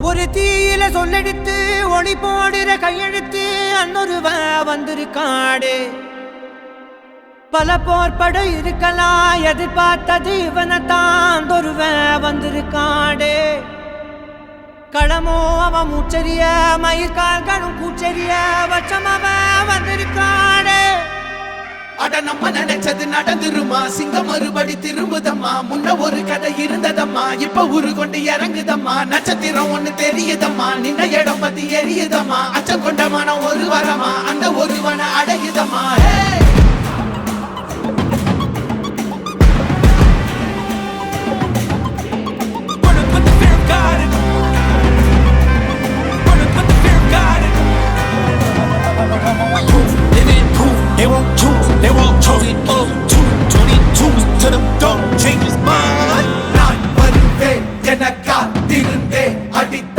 ஒரு தீயில சொல்லெடுத்து ஒளி போடுற கையெழுத்து அன்னொருவ வந்திருக்காடு. பல போர்பட இருக்கலாம் எதிர்பார்த்தது இவனைத்தான் ஒருவ வந்திருக்காடு. களமோ அவன் மூச்சரிய மயிர்கால்களும் கூச்சரிய வச்சம் அவன் வந்திருக்காடு. அட நம்ம நினைச்சது நடந்துருமா, சிங்கம் மறுபடி திரும்புதம்மா. முன்ன ஒரு கதை இருந்ததம்மா, இப்ப ஊரு கொண்டு இறங்குதம்மா. நட்சத்திரம் ஒண்ணு தெரியுதம்மா, நின்ன இடம் பத்தி எரியுதம்மா. அச்சம் கொண்ட மனம் ஒரு வரமா, அந்த ஒருவனை அடையுதம்மா.